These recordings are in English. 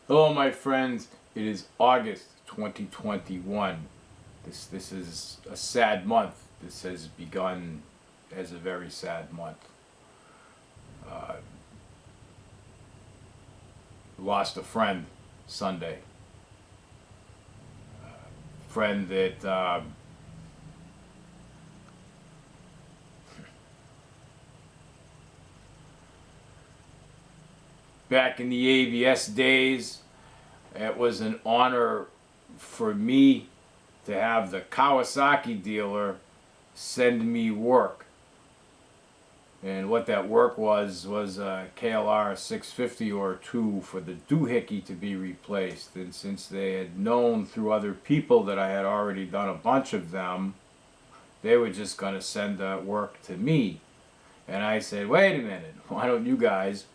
Hello, my friends. It is August 2021. This is a sad month. This has begun as a very sad month. Uh, Lost a friend Sunday. Friend that back in the ABS days, it was an honor for me to have the Kawasaki dealer send me work. And what that work was a KLR 650 or 2 for the doohickey to be replaced. And since they had known through other people that I had already done a bunch of them, they were just going to send that work to me. And I said, wait a minute, why don't you guys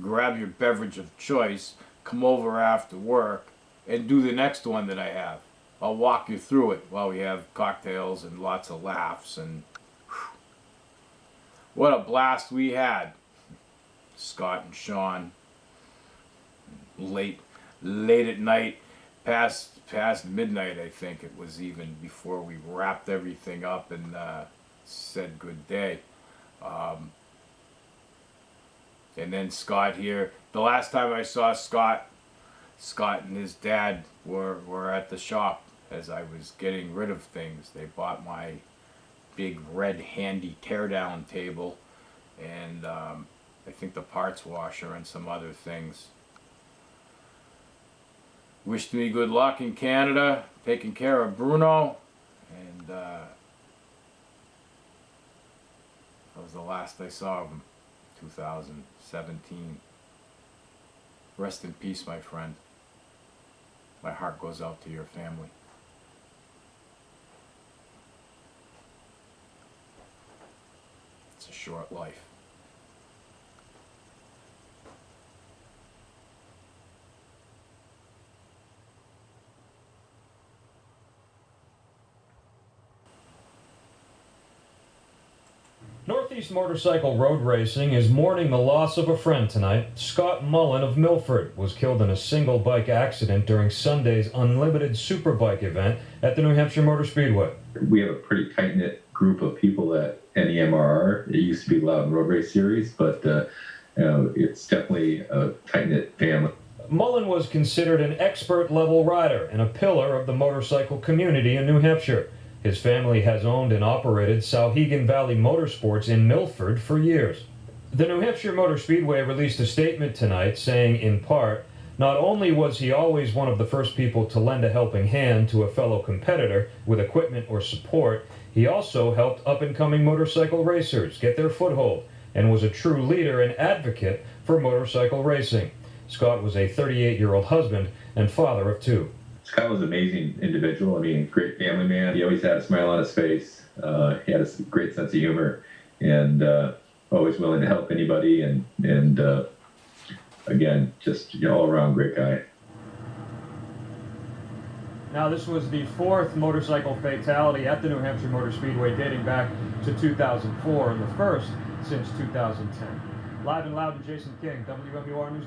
grab your beverage of choice, come over after work, and do the next one that I have. I'll walk you through it while we have cocktails and lots of laughs. And whew, what a blast we had. Scott and Sean, late at night, past midnight, I think it was, even before we wrapped everything up and said good day. And then Scott here. The last time I saw Scott and his dad were at the shop as I was getting rid of things. They bought my big red handy teardown table and I think the parts washer and some other things. Wished me good luck in Canada, taking care of Bruno, and that was the last I saw of him. 2017. Rest in peace, my friend. My heart goes out to your family. It's a short life. Northeast Motorcycle Road Racing is mourning the loss of a friend tonight. Scott Mullin of Milford was killed in a single bike accident during Sunday's Unlimited Superbike event at the New Hampshire Motor Speedway. We have a pretty tight-knit group of people at NEMRR. It used to be Loud Road Race Series, but it's definitely a tight-knit family. Mullin was considered an expert-level rider and a pillar of the motorcycle community in New Hampshire. His family has owned and operated Souhegan Valley Motorsports in Milford for years. The New Hampshire Motor Speedway released a statement tonight saying, in part, not only was he always one of the first people to lend a helping hand to a fellow competitor with equipment or support, he also helped up-and-coming motorcycle racers get their foothold and was a true leader and advocate for motorcycle racing. Scott was a 38-year-old husband and father of 2. Scott was an amazing individual. I mean, great family man. He always had a smile on his face. He had a great sense of humor, and always willing to help anybody. And again, just all-around great guy. Now, this was the 4th motorcycle fatality at the New Hampshire Motor Speedway dating back to 2004, and the first since 2010. Live and Loud, Jason King, WMUR News.